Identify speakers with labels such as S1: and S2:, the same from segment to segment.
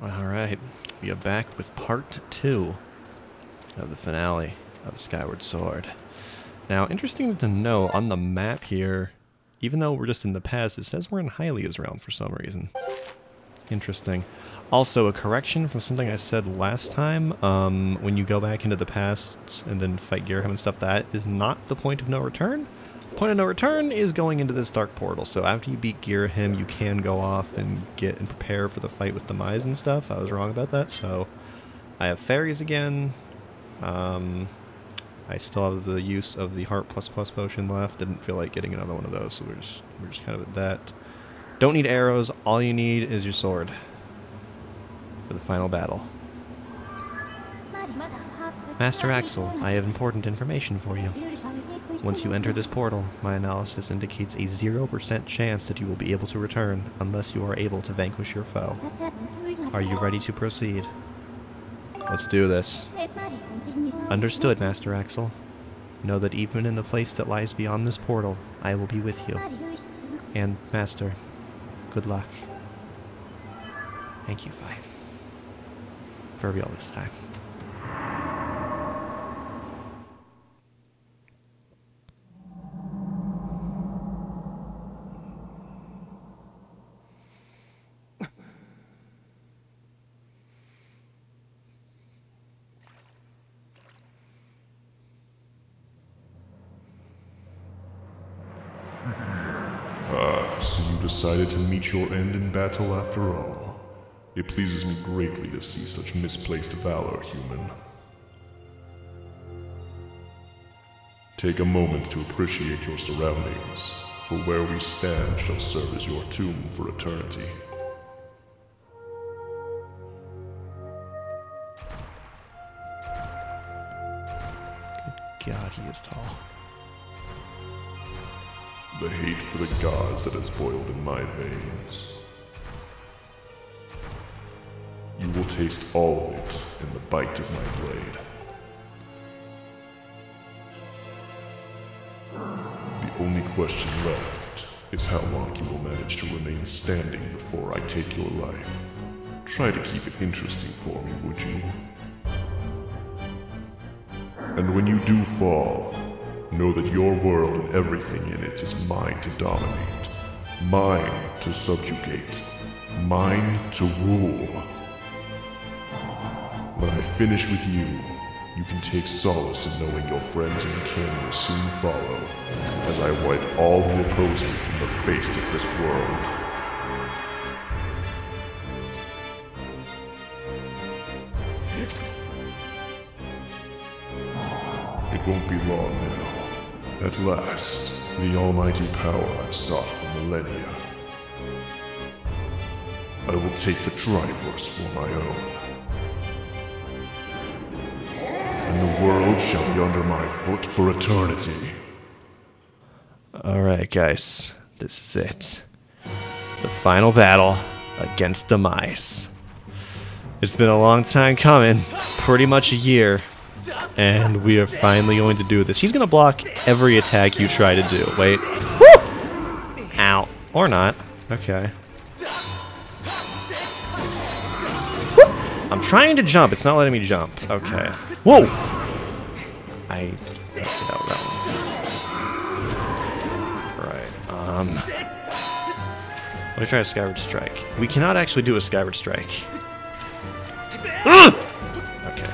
S1: Alright, we are back with part 2 of the finale of Skyward Sword. Now, interesting to know, on the map here, even though we're just in the past, it says we're in Hylia's realm for some reason. Interesting. Also, a correction from something I said last time, when you go back into the past and then fight Girahim and stuff, that is not the point of no return. Point of no return is going into this dark portal, so after you beat Girahim, you can go off and get and prepare for the fight with Demise and stuff. I was wrong about that, so I have fairies again. I still have the use of the Heart plus potion left. Didn't feel like getting another one of those, so we're just kind of at that. Don't need arrows. All you need is your sword for the final battle. Master Axel, I have important information for you. Once you enter this portal, my analysis indicates a 0% chance that you will be able to return unless you are able to vanquish your foe. Are you ready to proceed? Let's do this. Understood, Master Axel. Know that even in the place that lies beyond this portal, I will be with you. And, Master, good luck. Thank you, Vi. For real this time.
S2: So you decided to meet your end in battle after all. It pleases me greatly to see such misplaced valor, human. Take a moment to appreciate your surroundings, for where we stand shall serve as your tomb for eternity.
S1: Good God, he is tall.
S2: The hate for the gods that has boiled in my veins. You will taste all of it in the bite of my blade. The only question left is how long you will manage to remain standing before I take your life. Try to keep it interesting for me, would you? And when you do fall, know that your world and everything in it is mine to dominate, mine to subjugate, mine to rule. When I finish with you, you can take solace in knowing your friends and kin will soon follow, as I wipe all who oppose me from the face of this world. It won't be long now. At last, the almighty power I've sought for millennia. I will take the Triforce for my own. And the world shall be under my foot for eternity.
S1: Alright, guys. This is it. The final battle against Demise. It's been a long time coming. Pretty much a year. And we are finally going to do this. He's going to block every attack you try to do. Wait. Woo! Ow. Or not. Okay. Woo! I'm trying to jump. It's not letting me jump. Okay. Whoa! Okay, that one. Right. Let me try a Skyward Strike. We cannot actually do a Skyward Strike. Okay.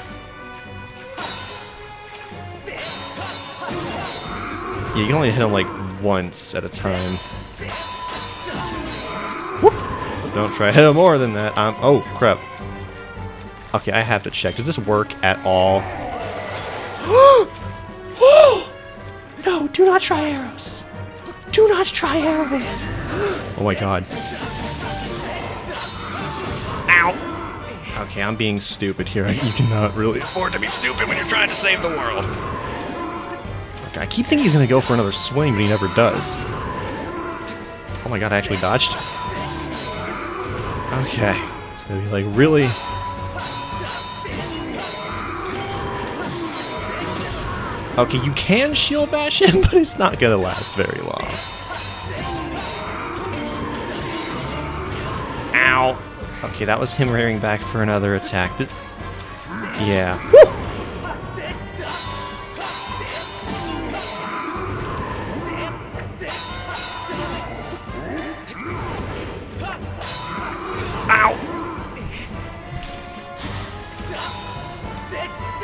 S1: Yeah, you can only hit him like once at a time. Whoop. So don't try to hit him more than that. Oh, crap. Okay, I have to check. Does this work at all? No, do not try arrows. Do not try arrows. Oh my god. Ow. Okay, I'm being stupid here. You cannot really afford to be stupid when you're trying to save the world. I keep thinking he's going to go for another swing, but he never does. Oh my god, I actually dodged. Okay. It's going to be like really... Okay, you can shield bash him, but it's not going to last very long. Ow. Okay, that was him rearing back for another attack. Yeah.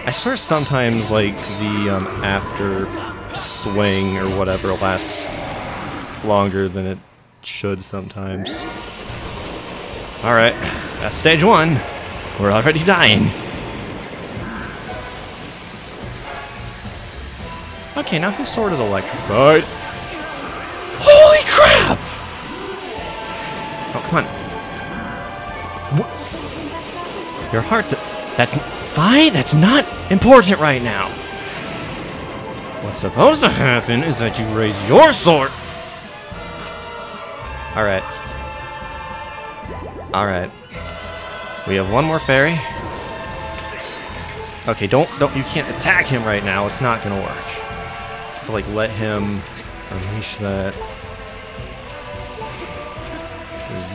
S1: I swear sometimes, like, the after swing or whatever lasts longer than it should sometimes. Alright, that's stage 1. We're already dying. Okay, now his sword is electrified. Holy crap! Oh, come on. What? Your heart's... That's... Fine, that's not important right now. What's supposed to happen is that you raise your sword. Alright. Alright. We have one more fairy. Okay, don't, you can't attack him right now. It's not gonna work. Like, let him unleash that.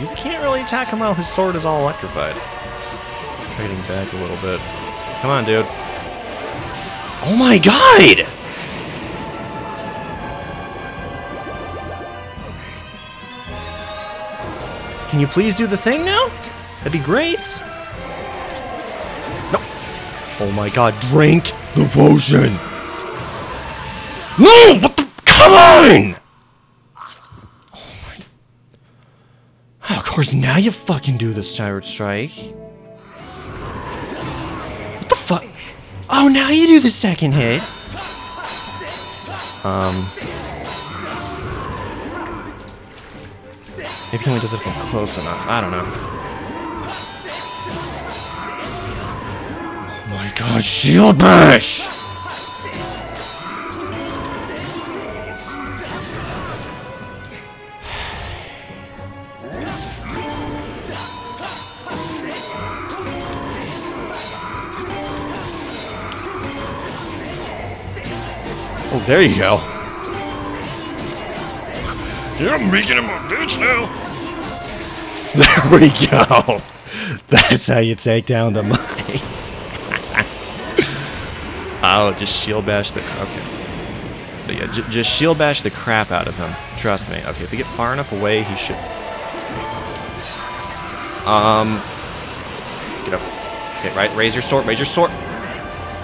S1: You can't really attack him while his sword is all electrified. Getting back a little bit. Come on, dude. Oh my god! Can you please do the thing now? That'd be great. No. Oh my god, drink the potion. No! What the? Come on! Oh my. Oh, of course, now you fucking do the Skyward Strike. Fuck. Oh, now you do the second hit. Maybe he only does it from close enough. I don't know. Oh my god, shield bash! Oh, there you go. Yeah, I'm making him a bitch now. There we go. That's how you take down Demise. Oh, just shield bash the... Okay. But yeah, just shield bash the crap out of him. Trust me. Okay, if we get far enough away, he should... Get up. Okay, right, raise your sword, raise your sword.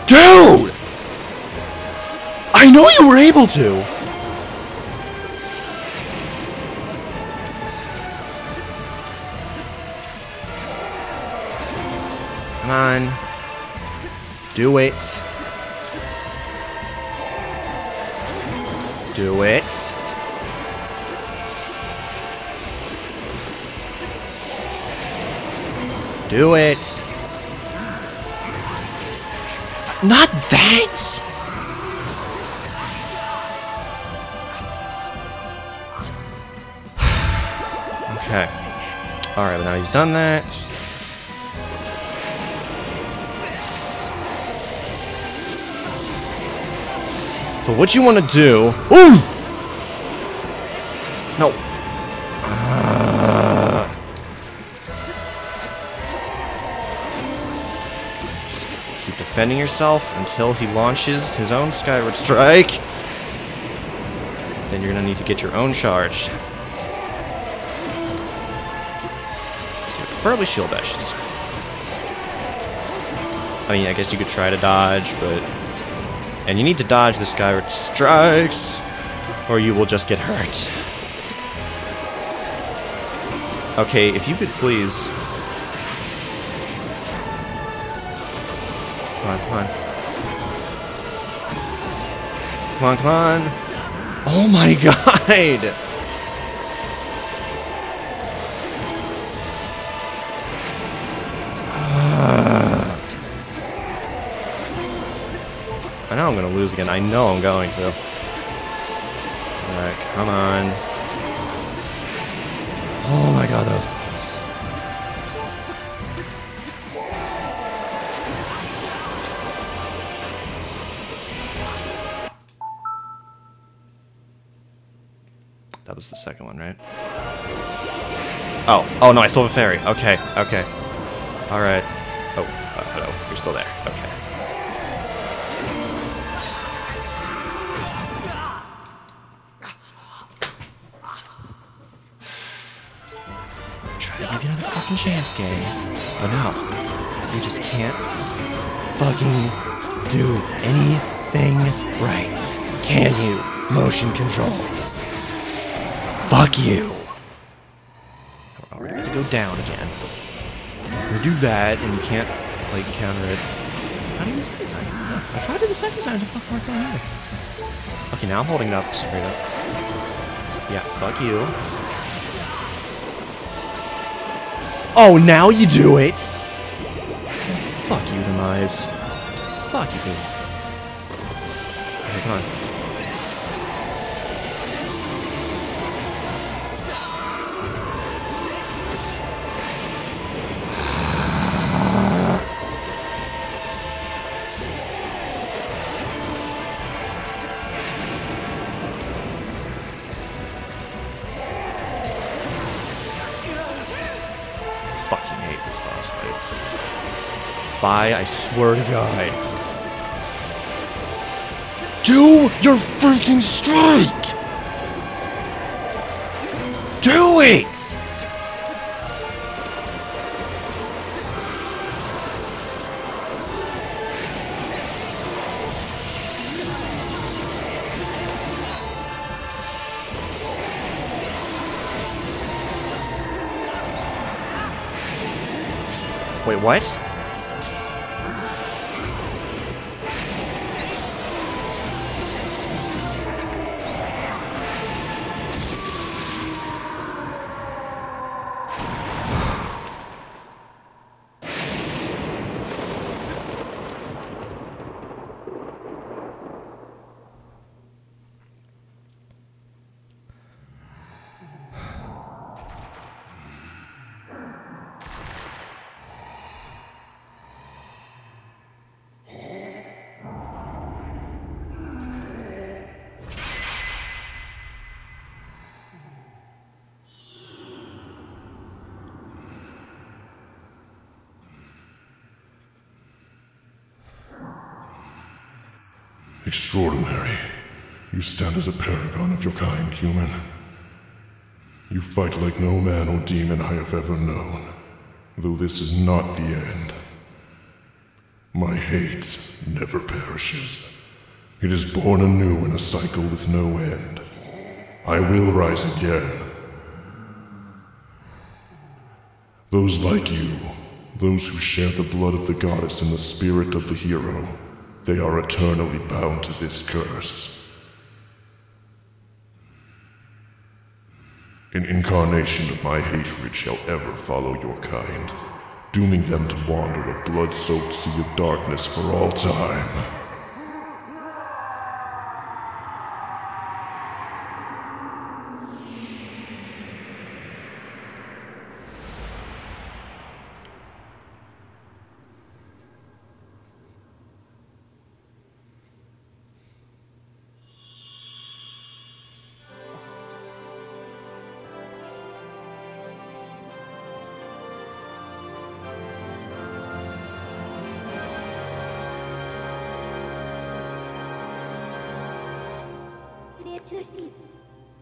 S1: Dude! I know you were able to! Come on. Do it. Do it. Do it. Not that! Okay. Alright, well now he's done that. So what you want to do... Ooh! No. Just keep defending yourself until he launches his own Skyward Strike. Then you're going to need to get your own charge. Preferably shield bashes. I mean, I guess you could try to dodge, but... And you need to dodge the Skyward Strikes, or you will just get hurt. Okay, if you could please... Come on, come on. Come on, come on. Oh my god! I know I'm going to lose again. I know I'm going to. Alright, come on. Oh my god, that was close. That was the second one, right? Oh, oh no, I still have a fairy. Okay, okay. Alright. Oh, hello. You're still there. Okay. Try to give you another fucking chance, Gay. But no. You just can't fucking do anything right. Can you? Motion controls. Fuck you. We're already going to go down again. He's going to do that, and you can't, like, counter it. How do you do the second time? I tried it the second time, it fucking worked out either. Okay, now I'm holding it up straight up. Yeah, fuck you. Oh, now you do it! Fuck you, Demise. Fuck you. Okay, come on. Fucking hate this boss fight. I swear to God. Do your freaking strike! Do it! Wait, what?
S2: Extraordinary. You stand as a paragon of your kind, human. You fight like no man or demon I have ever known, though this is not the end. My hate never perishes. It is born anew in a cycle with no end. I will rise again. Those like you, those who share the blood of the goddess and the spirit of the hero, they are eternally bound to this curse. An incarnation of my hatred shall ever follow your kind, dooming them to wander a blood-soaked sea of darkness for all time.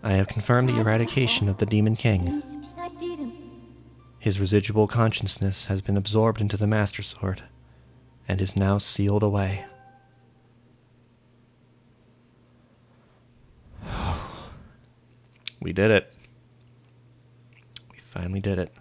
S1: I have confirmed the eradication of the Demon King. His residual consciousness has been absorbed into the Master Sword, and is now sealed away. We did it. We finally did it.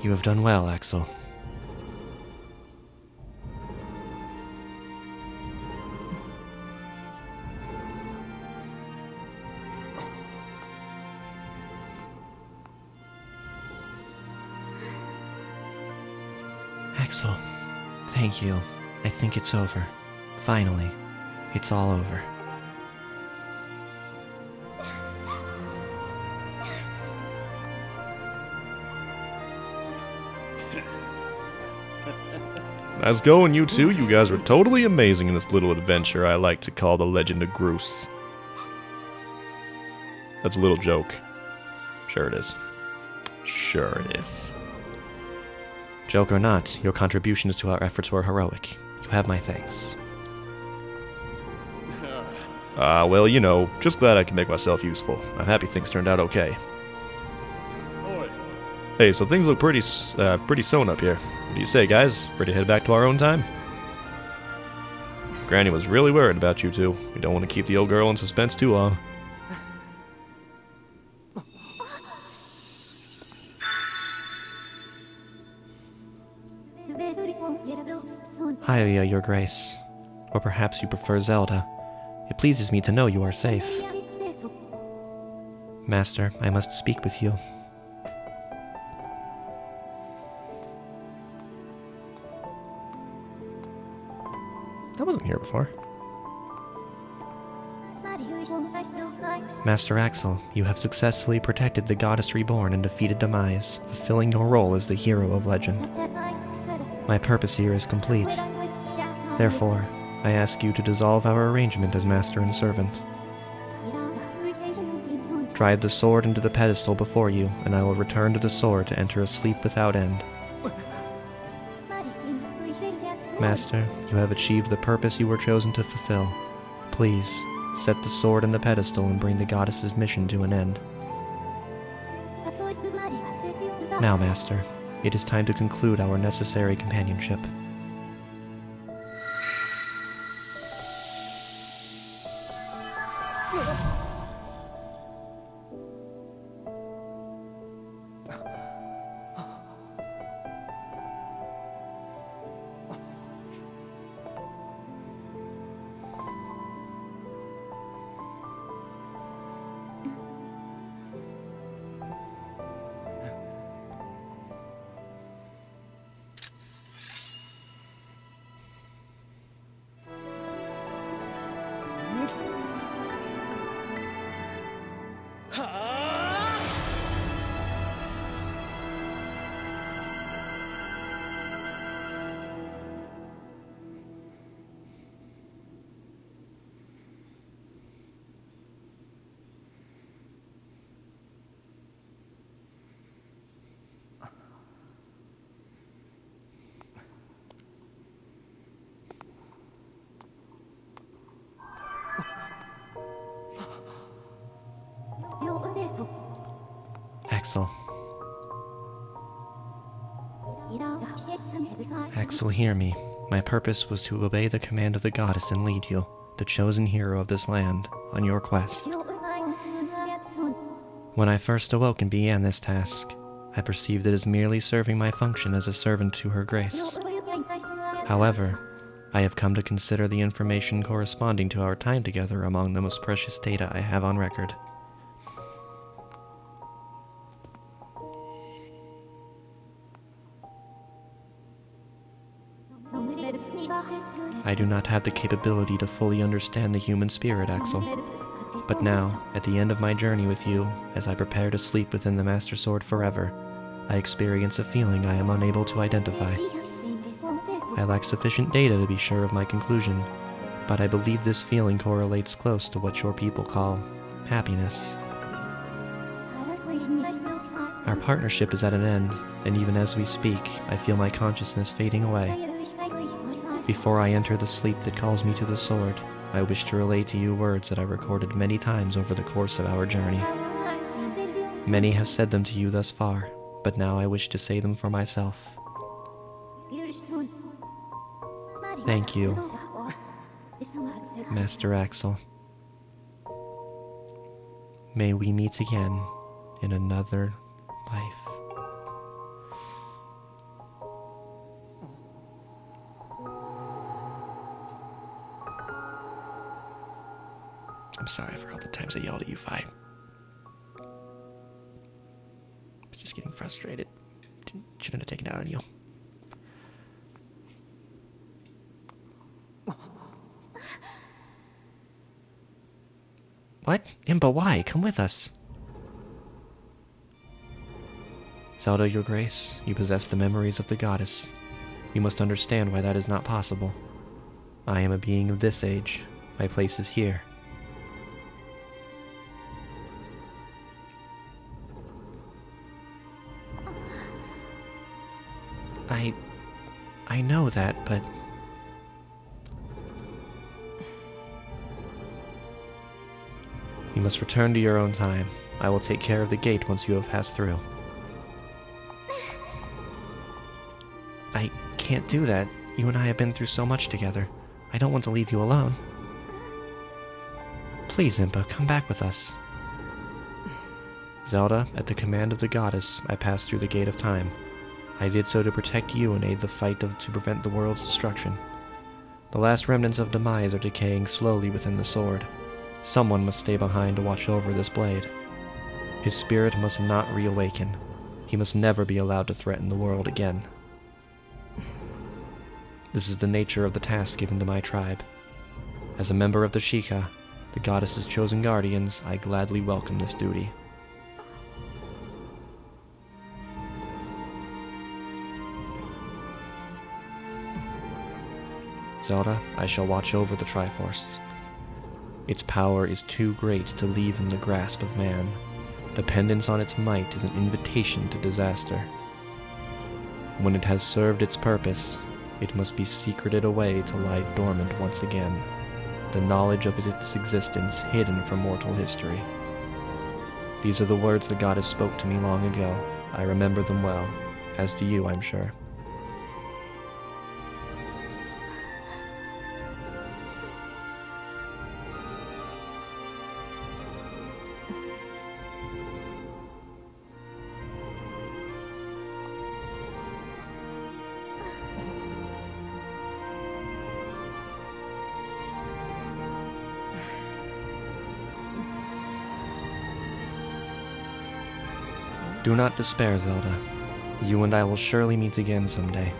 S1: You have done well, Axel. Axel, thank you. I think it's over. Finally, it's all over. Nice going, you two. You guys were totally amazing in this little adventure I like to call the Legend of Groose. That's a little joke. Sure it is. Sure it is. Joke or not, your contributions to our efforts were heroic. You have my thanks. Well, you know, just glad I can make myself useful. I'm happy things turned out okay. Hey, so things look pretty sewn up here. What do you say, guys? Ready to head back to our own time? Granny was really worried about you two. We don't want to keep the old girl in suspense too long. Hylia, your grace. Or perhaps you prefer Zelda. It pleases me to know you are safe. Master, I must speak with you. That wasn't here before. Master Axel, you have successfully protected the Goddess Reborn and defeated Demise, fulfilling your role as the hero of legend. My purpose here is complete. Therefore, I ask you to dissolve our arrangement as master and servant. Drive the sword into the pedestal before you, and I will return to the sword to enter a sleep without end. Master, you have achieved the purpose you were chosen to fulfill. Please, set the sword in the pedestal and bring the goddess's mission to an end. Now, Master, it is time to conclude our necessary companionship. Axel. Axel, hear me. My purpose was to obey the command of the goddess and lead you, the chosen hero of this land, on your quest. When I first awoke and began this task, I perceived it as merely serving my function as a servant to her grace. However, I have come to consider the information corresponding to our time together among the most precious data I have on record. I do not have the capability to fully understand the human spirit, Axel. But now, at the end of my journey with you, as I prepare to sleep within the Master Sword forever, I experience a feeling I am unable to identify. I lack sufficient data to be sure of my conclusion, but I believe this feeling correlates close to what your people call happiness. Our partnership is at an end, and even as we speak, I feel my consciousness fading away. Before I enter the sleep that calls me to the sword, I wish to relay to you words that I recorded many times over the course of our journey. Many have said them to you thus far, but now I wish to say them for myself. Thank you, Master Axel. May we meet again in another life. I'm sorry for all the times I yelled at you, Fi. I was just getting frustrated. Shouldn't have taken it out on you. What? Imba, why? Come with us. Zelda, your grace, you possess the memories of the goddess. You must understand why that is not possible. I am a being of this age. My place is here. I know that, but... You must return to your own time. I will take care of the gate once you have passed through. I can't do that. You and I have been through so much together. I don't want to leave you alone. Please, Impa, come back with us. Zelda, at the command of the goddess, I passed through the Gate of Time. I did so to protect you and aid the fight to prevent the world's destruction. The last remnants of Demise are decaying slowly within the sword. Someone must stay behind to watch over this blade. His spirit must not reawaken. He must never be allowed to threaten the world again. This is the nature of the task given to my tribe. As a member of the Sheikah, the goddess's chosen guardians, I gladly welcome this duty. Zelda, I shall watch over the Triforce. Its power is too great to leave in the grasp of man. Dependence on its might is an invitation to disaster. When it has served its purpose, it must be secreted away to lie dormant once again, the knowledge of its existence hidden from mortal history. These are the words the goddess spoke to me long ago. I remember them well, as do you, I'm sure. Do not despair, Zelda. You and I will surely meet again someday.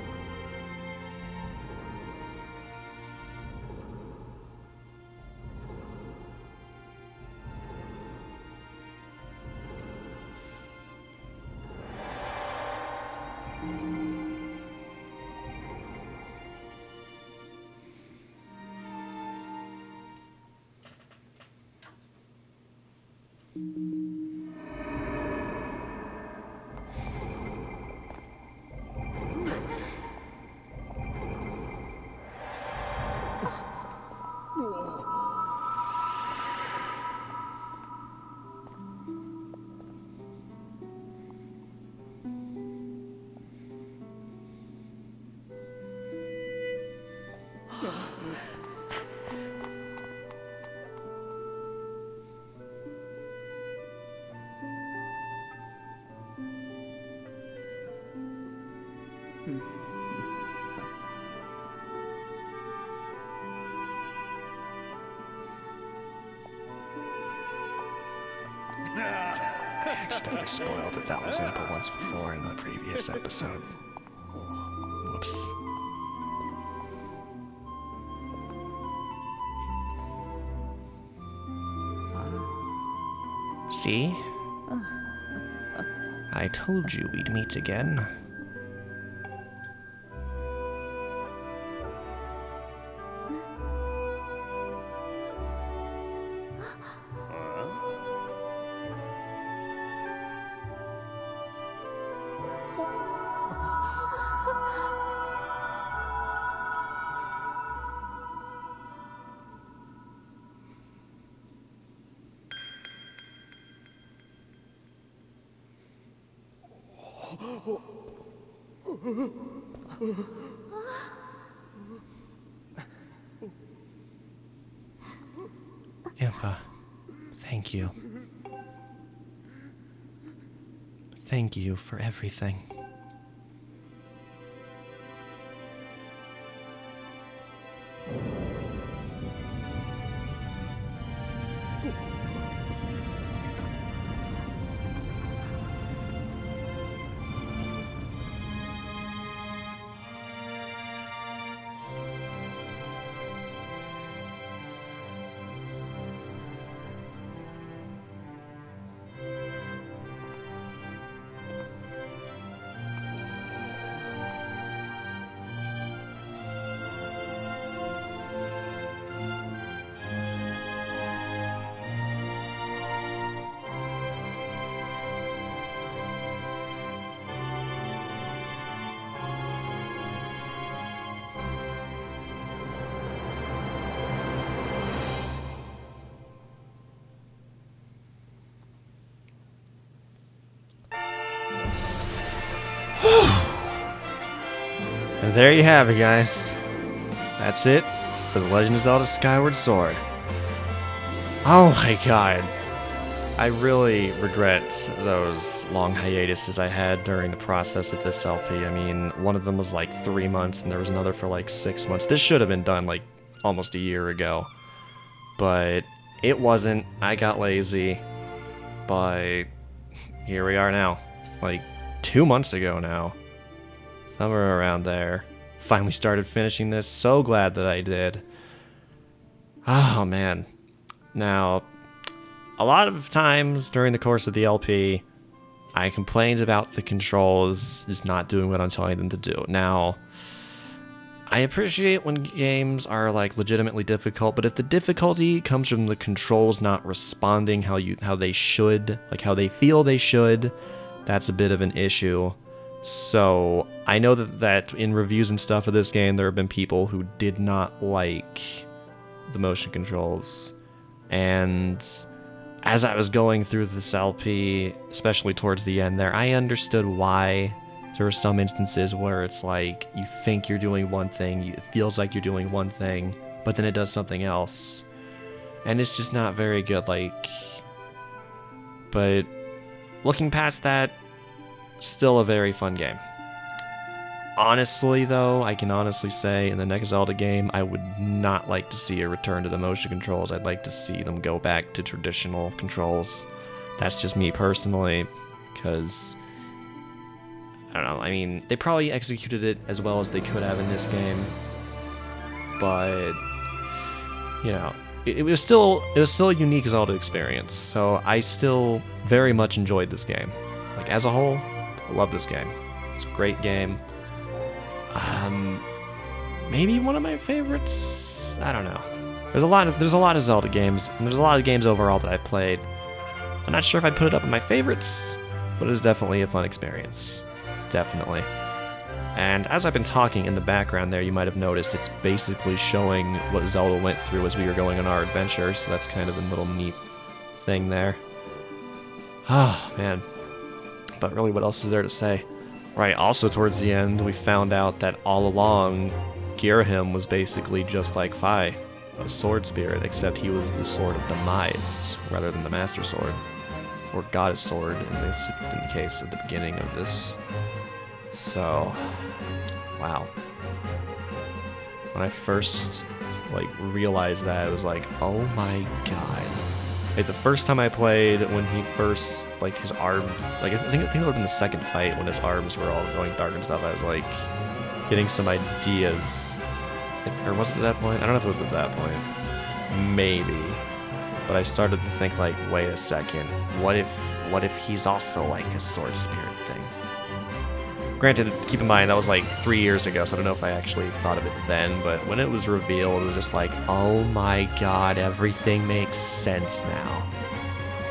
S1: I accidentally spoiled that was Impa once before in the previous episode. Whoops. See? I told you we'd meet again. Impa, thank you. Thank you for everything. there you have it, guys. That's it for The Legend of Zelda Skyward Sword. Oh my god. I really regret those long hiatuses I had during the process of this LP. I mean, one of them was like 3 months, and there was another for like 6 months. This should have been done like almost a year ago. But it wasn't. I got lazy. But here we are now. Like 2 months ago now. Somewhere around there. Finally started finishing this. So glad that I did. Oh man. Now, a lot of times during the course of the LP, I complained about the controls just not doing what I'm telling them to do. Now, I appreciate when games are like legitimately difficult, but if the difficulty comes from the controls not responding how they should, like how they feel they should, that's a bit of an issue. So I know that in reviews and stuff of this game, there have been people who did not like the motion controls, and as I was going through this LP, especially towards the end there, I understood why. There were some instances where it's like, you think you're doing one thing, it feels like you're doing one thing, but then it does something else. And it's just not very good, like... But looking past that, still a very fun game. Honestly, though, I can honestly say, in the next Zelda game, I would not like to see a return to the motion controls. I'd like to see them go back to traditional controls. That's just me personally, because, I don't know, I mean, they probably executed it as well as they could have in this game, but, you know, it was still a unique Zelda experience, so I still very much enjoyed this game. Like, as a whole, I love this game. It's a great game. Maybe one of my favorites. I don't know. There's a lot of Zelda games, and there's a lot of games overall that I played. I'm not sure if I'd put it up in my favorites, but it is definitely a fun experience. Definitely. And as I've been talking in the background there, you might have noticed it's basically showing what Zelda went through as we were going on our adventure, so that's kind of a little neat thing there. Oh, man. But really, what else is there to say? Right, also towards the end, we found out that all along, Girahim was basically just like Fi, a sword spirit, except he was the sword of Demise, rather than the Master Sword, or Goddess Sword in the case at the beginning of this. So, wow. When I first, like, realized that, it was like, oh my god. Like, the first time I played, when he first, like, his arms, like, I think it was in the second fight, when his arms were all going dark and stuff, I was, like, getting some ideas. Or was it at that point? I don't know if it was at that point. Maybe. But I started to think, like, wait a second, what if he's also, like, a sword spirit thing? Granted, keep in mind, that was, like, 3 years ago, so I don't know if I actually thought of it then, but when it was revealed, it was just like, oh my god, everything makes sense now.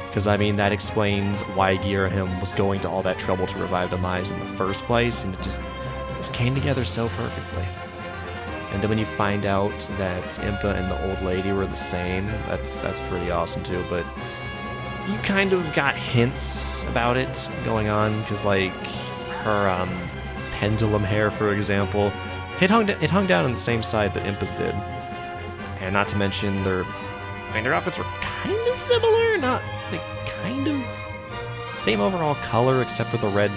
S1: Because, I mean, that explains why Girahim was going to all that trouble to revive Demise in the first place, and it just came together so perfectly. And then when you find out that Impa and the old lady were the same, that's pretty awesome too, but you kind of got hints about it going on, because, like, her pendulum hair, for example, it hung down on the same side that Impa's did. And not to mention their outfits were kind of similar, not like kind of same overall color except for the red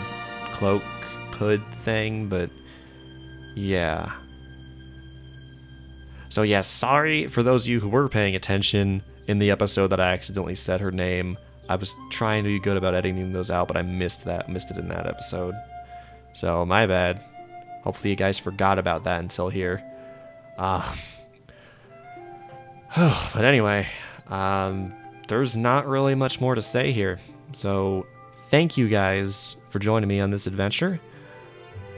S1: cloak hood thing, but yeah. So yeah, sorry for those of you who were paying attention in the episode that I accidentally said her name. I was trying to be good about editing those out, but I missed it in that episode. So, my bad. Hopefully you guys forgot about that until here. But anyway, there's not really much more to say here. So, thank you guys for joining me on this adventure.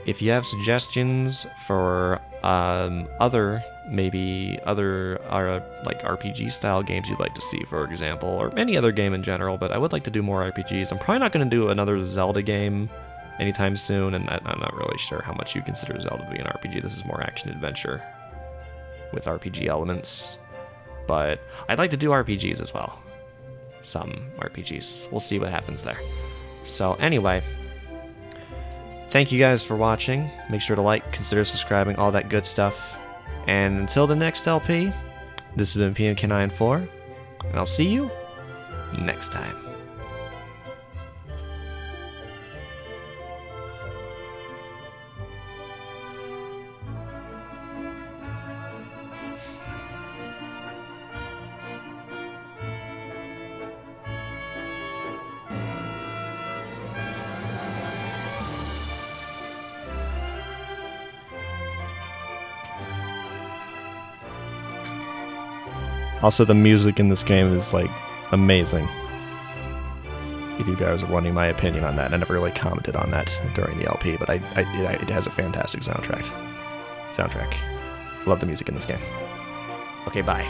S1: If you have suggestions for other like RPG style games you'd like to see, for example, or any other game in general, but I would like to do more RPGs. I'm probably not going to do another Zelda game anytime soon, and I'm not really sure how much you consider Zelda to be an RPG. This is more action-adventure with RPG elements, but I'd like to do RPGs as well. Some RPGs. We'll see what happens there. So anyway, thank you guys for watching. Make sure to like, consider subscribing, all that good stuff. And until the next LP, this has been PMK94, and I'll see you next time. Also, the music in this game is, like, amazing. If you guys are wanting my opinion on that, I never really commented on that during the LP, but it has a fantastic soundtrack. Love the music in this game. Okay, bye.